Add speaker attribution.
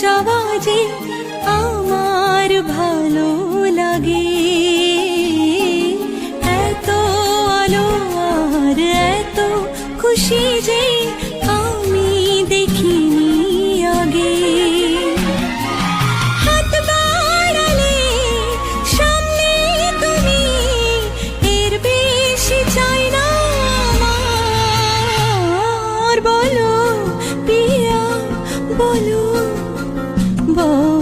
Speaker 1: চাওয়া যে আমার ভালো লাগে। এত আলো আর এত খুশি যে আমি দেখিনি আগে। হাত বাড়ালে সামনে তুমি, এর বেশি চাই না আমার। বলো পিয়া বলো, বলো।